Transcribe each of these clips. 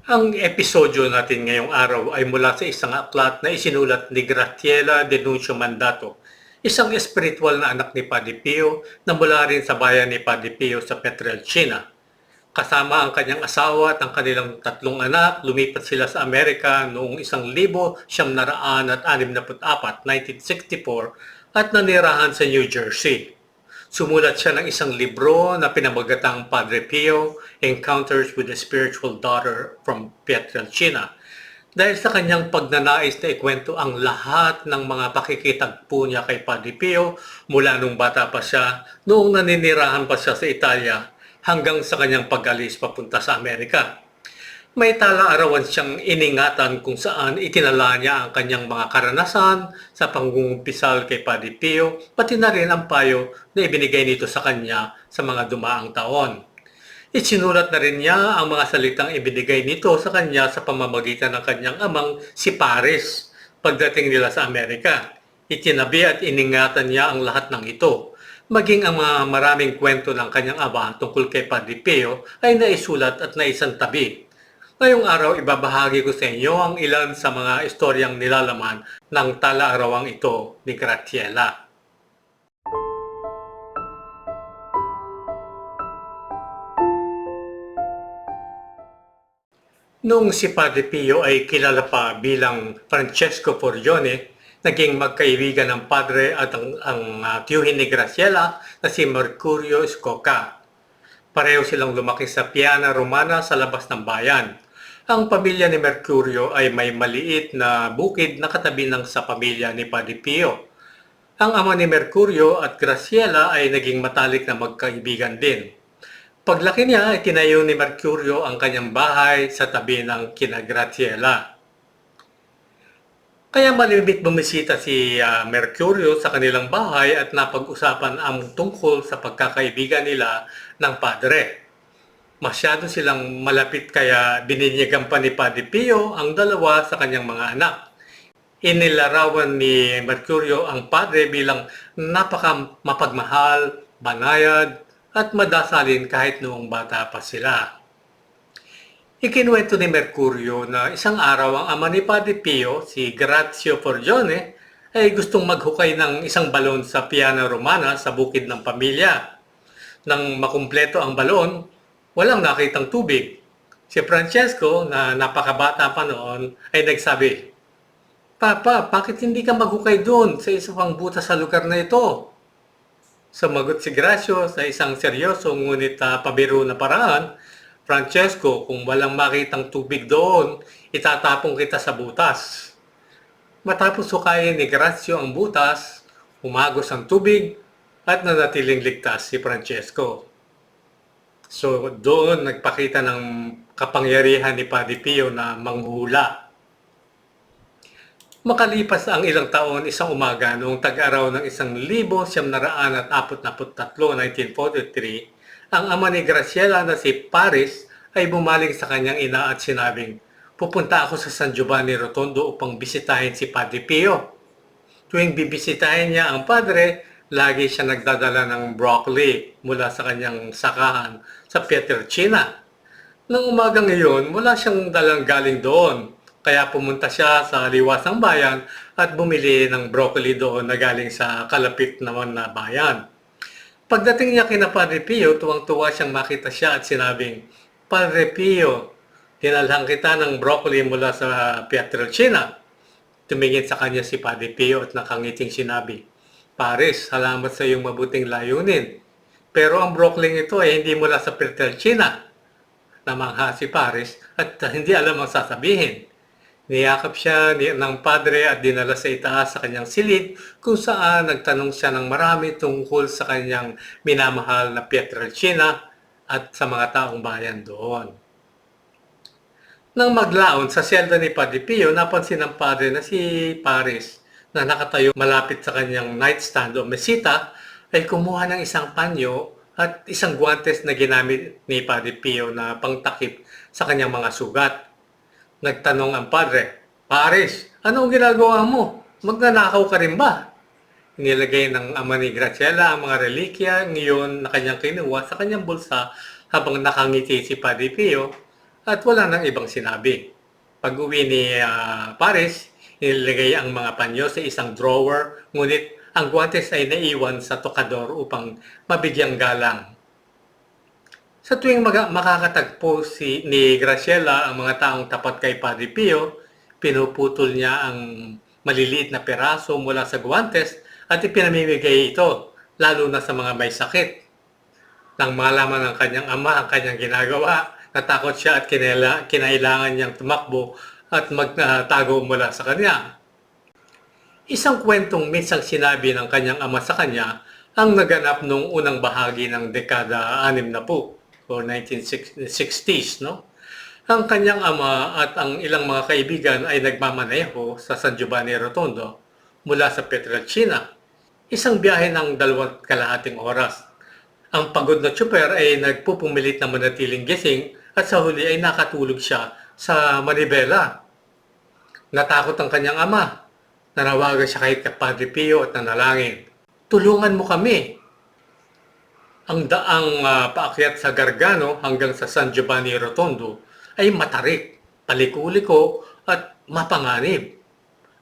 Ang episodyo natin ngayong araw ay mula sa isang aklat na isinulat ni Graciela Denuncio Mandato, isang espiritual na anak ni Padre Pio na mula rin sa bayan ni Padre Pio sa Petrelcina. Kasama ang kanyang asawa at ang kanilang tatlong anak, lumipat sila sa Amerika noong 1964, 1964 at nanirahan sa New Jersey. Sumulat siya ng isang libro na pinamagatang Padre Pio, Encounters with the Spiritual Daughter from Pietrelcina. Dahil sa kanyang pagnanais na ikwento ang lahat ng mga pakikitagpo niya kay Padre Pio mula nung bata pa siya, noong naninirahan pa siya sa Italia, hanggang sa kanyang pag-alis papunta sa Amerika. May tala-arawan siyang iningatan kung saan itinala niya ang kanyang mga karanasan sa pangungumpisal kay Padre Pio, pati na rin ang payo na ibinigay nito sa kanya sa mga dumaang taon. Isinulat na rin niya ang mga salitang ibinigay nito sa kanya sa pamamagitan ng kanyang amang si Paris pagdating nila sa Amerika. Itinabi at iningatan niya ang lahat ng ito. Maging ang mga maraming kwento ng kanyang ama tungkol kay Padre Pio ay naisulat at naisantabi. Ngayong araw, ibabahagi ko sa inyo ang ilan sa mga istoryang nilalaman ng tala-arawang ito ni Graciela. Noong si Padre Pio ay kilala pa bilang Francesco Forgione, naging magkaibigan ng padre at ang tiyuhin ni Graciela na si Mercurio Escoca. Pareho silang lumaki sa Piana Romana sa labas ng bayan. Ang pamilya ni Mercurio ay may maliit na bukid na katabi ng sa pamilya ni Padre Pio. Ang ama ni Mercurio at Graciela ay naging matalik na magkaibigan din. Paglaki niya ay tinayo ni Mercurio ang kanyang bahay sa tabi ng kina Graciela. Kaya malimit bumisita si Mercurio sa kanilang bahay at napag-usapan ang tungkol sa pagkakaibigan nila ng padre. Masyado silang malapit kaya bininyagan pa ni Padre Pio ang dalawa sa kanyang mga anak. Inilarawan ni Mercurio ang padre bilang napaka mapagmahal, banayad, at madasalin kahit noong bata pa sila. Ikinuwento ni Mercurio na isang araw ang ama ni Padre Pio, si Grazio Forgione, ay gustong maghukay ng isang balon sa Piana Romana sa bukid ng pamilya. Nang makumpleto ang balon, walang nakitang tubig. Si Francesco, na napakabata pa noon, ay nagsabi, "Papa, bakit hindi ka maghukay doon sa isang pang butas sa lugar na ito?" Sumagot si Gracio sa isang seryoso ngunit pabiro na paraan, "Francesco, kung walang makitang tubig doon, itatapon kita sa butas." Matapos hukayin ni Gracio ang butas, umagos ang tubig at nanatiling ligtas si Francesco. So doon nagpakita ng kapangyarihan ni Padre Pio na manghula. Makalipas ang ilang taon, isang umaga noong tag-araw ng 1943, 1943, ang ama ni Graciela na si Paris ay bumaling sa kanyang ina at sinabing, "Pupunta ako sa San Giovanni Rotondo upang bisitahin si Padre Pio." Tuwing bibisitahin niya ang padre, lagi siya nagdadala ng broccoli mula sa kanyang sakahan sa Pietrelcina. Nang umagang iyon, wala siyang dalang galing doon. Kaya pumunta siya sa liwasang bayan at bumili ng broccoli doon na galing sa kalapit naman na bayan. Pagdating niya kina Padre Pio, tuwang-tuwa siyang makita siya at sinabing, "Padre Pio, dinalhan kita ng broccoli mula sa Pietrelcina." Tumingin sa kanya si Padre Pio at nakangiting sinabi, "Paris, salamat sa iyong mabuting layunin. Pero ang broccoli ito ay hindi mula sa Pietrelcina." Namangha si Paris at hindi alam ang sasabihin. Niyakap siya ng padre at dinala sa itaas sa kanyang silid kung saan nagtanong siya ng marami tungkol sa kanyang minamahal na Pietrelcina at sa mga taong bayan doon. Nang maglaon sa selda ni Padre Pio, napansin ng padre na si Paris na nakatayo malapit sa kanyang nightstand o mesita ay kumuha ng isang panyo at isang guantes na ginamit ni Padre Pio na pangtakip sa kanyang mga sugat. Nagtanong ang padre, "Paris, anong ginagawa mo? Magnanakaw ka rin ba?" Nilagay ng ama ni Graciela ang mga relikya ngayon na kanyang kinuha sa kanyang bulsa habang nakangiti si Padre Pio at wala nang ibang sinabi. Pag-uwi ni Paris, inilagay ang mga panyo sa isang drawer, ngunit ang guwantes ay naiwan sa tokador upang mabigyang galang. Sa tuwing makakatagpo ni Graciela ang mga taong tapat kay Padre Pio, pinuputol niya ang maliliit na peraso mula sa guwantes at ipinamimigay ito, lalo na sa mga may sakit. Nang malaman ng kanyang ama ang kanyang ginagawa, natakot siya at kinailangan niyang tumakbo at magtago mula sa kanya. Isang kwentong minsang sinabi ng kanyang ama sa kanya ang naganap noong unang bahagi ng dekada 60 o 1960s. No? Ang kanyang ama at ang ilang mga kaibigan ay nagmamaneho sa San Giovanni Rotondo mula sa Pietrelcina. Isang biyahe ng 2.5 oras. Ang pagod na tsuper ay nagpupumilit na manatiling gising at sa huli ay nakatulog siya sa manibela. Natakot ang kanyang ama. Nanawagan siya kay Padre Pio at nanalangin, "Tulungan mo kami." Ang daang paakyat sa Gargano hanggang sa San Giovanni Rotondo ay matarik, paliko-liko at mapanganib.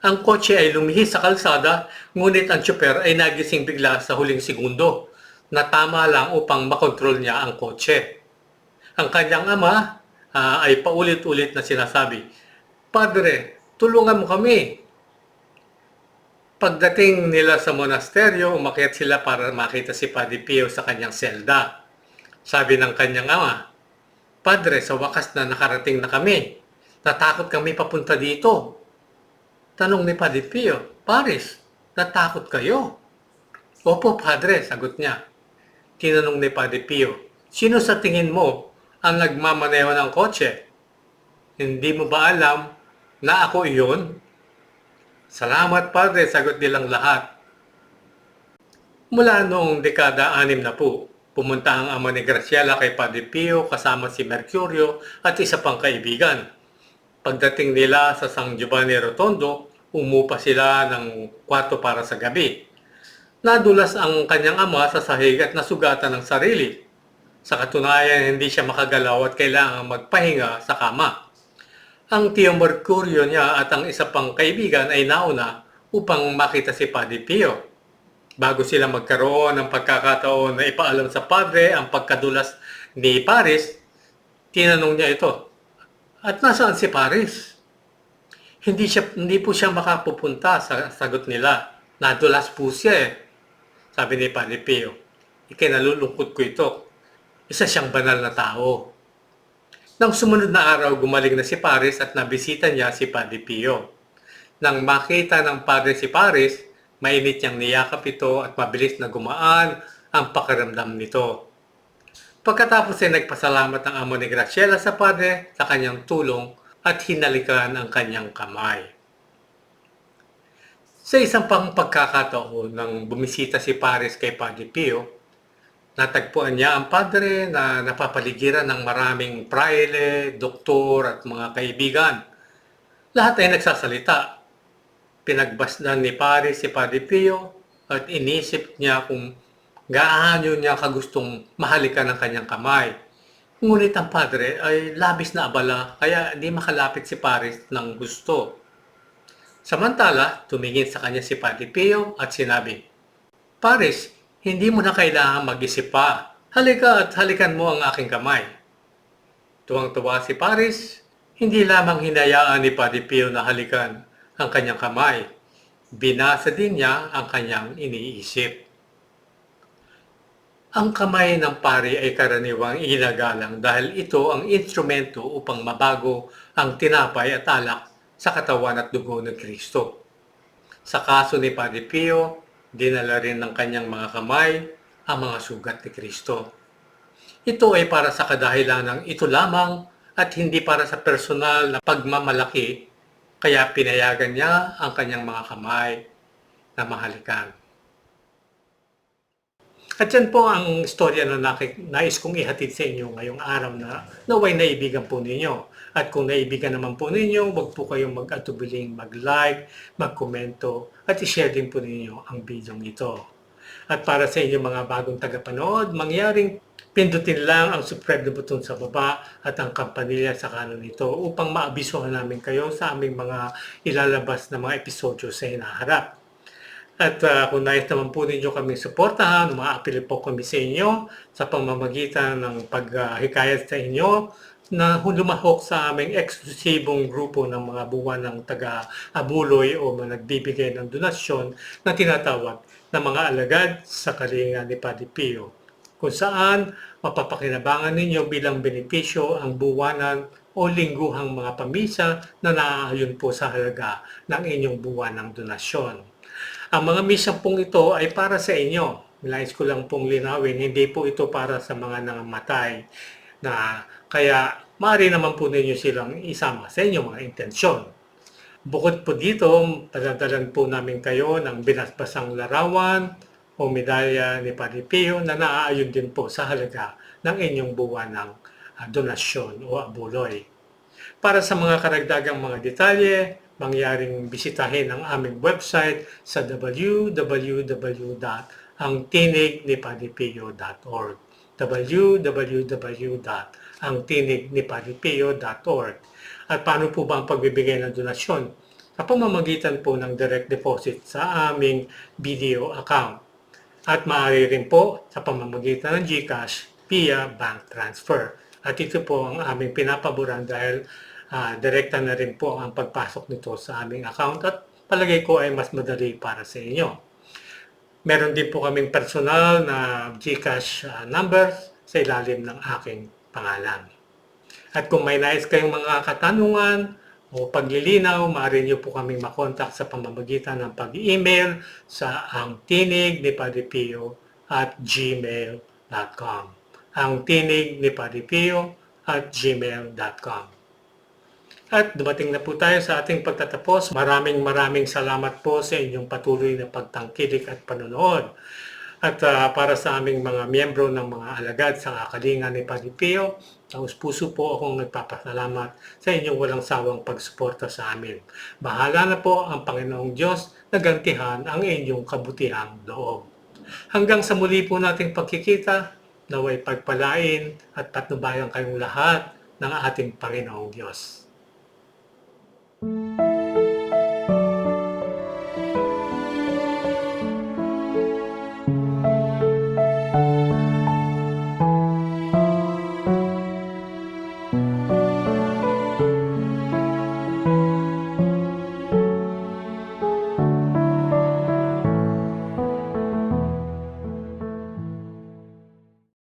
Ang kotse ay lumihis sa kalsada, ngunit ang tsuper ay nagising bigla sa huling segundo na tama lang upang makontrol niya ang kotse. Ang kanyang ama ay paulit-ulit na sinasabi, "Padre, tulungan mo kami." Pagdating nila sa monasteryo, umakyat sila para makita si Padre Pio sa kanyang selda. Sabi ng kanyang ama, "Padre, sa wakas na nakarating na kami. Natakot kami papunta dito." Tanong ni Padre Pio, "Paris, natakot kayo?" "Opo, Padre," sagot niya. Tinanong ni Padre Pio, "Sino sa tingin mo ang nagmamaneho ng kotse? Hindi mo ba alam na ako iyon?" "Salamat, Padre," sagot nilang lahat. Mula noong dekada 60, pumunta ang ama ni Graciela kay Padre Pio kasama si Mercurio at isa pang kaibigan. Pagdating nila sa San Giovanni Rotondo, umupa sila ng kwarto para sa gabi. Nadulas ang kanyang ama sa sahig at nasugatan ng sarili. Sa katunayan, hindi siya makagalaw at kailangang magpahinga sa kama. Ang tiyo Mercurio niya at ang isa pang kaibigan ay nauna upang makita si Padre Pio. Bago sila magkaroon ng pagkakataon na ipaalam sa padre ang pagkadulas ni Paris, tinanong niya ito, "At nasaan si Paris?" Hindi po siya makapupunta, sagot nila. "Nadulas po siya eh." Sabi ni Padre Pio, "Ikinalulungkot ko ito. Isa siyang banal na tao." Nang sumunod na araw, gumaling na si Paris at nabisita niya si Padre Pio. Nang makita ng padre si Paris, mainit niyang niyakap ito at mabilis na gumaan ang pakiramdam nito. Pagkatapos ay nagpasalamat ang amo ni Graciela sa padre sa kanyang tulong at hinalikan ang kanyang kamay. Sa isang pang pagkakataon nang bumisita si Paris kay Padre Pio, natagpuan niya ang padre na napapaligiran ng maraming praile, doktor at mga kaibigan. Lahat ay nagsasalita. Pinagbasdan ni Paris si Padre Pio at inisip niya kung gaano niya kagustong mahalikan ang kanyang kamay. Ngunit ang padre ay labis na abala kaya di makalapit si Paris ng gusto. Samantala, tumingin sa kanya si Padre Pio at sinabi, "Paris, hindi mo na kailangan mag-isip pa. Halika at halikan mo ang aking kamay." Tuwang-tuwa si Paris, hindi lamang hinayaan ni Padre Pio na halikan ang kanyang kamay. Binasa din niya ang kanyang iniisip. Ang kamay ng pari ay karaniwang inagalang dahil ito ang instrumento upang mabago ang tinapay at alak sa katawan at dugo ng Kristo. Sa kaso ni Padre Pio, dinala rin ng kanyang mga kamay ang mga sugat ni Kristo. Ito ay para sa kadahilanang ito lamang at hindi para sa personal na pagmamalaki, kaya pinayagan niya ang kanyang mga kamay na mahalikan. At yan po ang istorya na nais kong ihatid sa inyo ngayong araw na naway naibigan po ninyo. At kung naibigan naman po ninyo, huwag po kayong mag-atubiling mag-like, mag-komento, at i-share din po ninyo ang video ito. At para sa inyo mga bagong tagapanood, mangyaring Pindutin lang ang subscribe na button sa baba at ang kampanilya sa kanan nito upang maabisuhan namin kayo sa aming mga ilalabas na mga episodyo sa hinaharap. At kung nais naman po ninyo kaming suportahan, umaapil po kami sa inyo sa pamamagitan ng paghikayat sa inyo na lumahok sa aming eksklusibong grupo ng mga buwan ng taga-abuloy o nagbibigay ng donasyon na tinatawag na mga alagad sa kalinga ni Padre Pio, kung saan mapapakinabangan ninyo bilang benepisyo ang buwanan o lingguhang mga pamisa na naaayon po sa halaga ng inyong buwan ng donasyon. Ang mga misang pong ito ay para sa inyo. Nais ko lang pong linawin, hindi po ito para sa mga nangamatay na kaya maaari naman po ninyo silang isama sa inyong mga intensyon. Bukod po dito, padadalan po namin kayo ng binasbasang larawan o medalya ni Padre Pio na naaayon din po sa halaga ng inyong buwan ng donasyon o abuloy. Para sa mga karagdagang mga detalye, mangyaring bisitahin ang aming website sa www.angtinignipadrepio.org www.angtinignipadrepio.org. At paano po ba ang pagbibigay ng donasyon? Sa pamamagitan po ng direct deposit sa aming BDO account. At maaari rin po sa pamamagitan ng GCash via bank transfer. At ito po ang aming pinapaboran dahil direkta na rin po ang pagpasok nito sa aming account at palagay ko ay mas madali para sa inyo. Meron din po kaming personal na GCash numbers sa ilalim ng aking pangalan. At kung may nais kayong mga katanungan o paglilinaw, maaari niyo po kaming makontak sa pamamagitan ng pag-email sa angtinignipadrepio@gmail.com angtinignipadrepio@gmail.com. At dumating na po tayo sa ating pagtatapos. Maraming salamat po sa inyong patuloy na pagtangkilik at panonood. At para sa aming mga miyembro ng mga alagad sa kalinga ni Padre Pio, taus-puso po akong nagpapasalamat sa inyong walang sawang pagsuporta sa amin. Bahala na po ang Panginoong Diyos na gantihan ang inyong kabutihang loob. Hanggang sa muli po nating pagkikita, naway pagpalain at patnubayan kayong lahat ng ating Panginoong Diyos.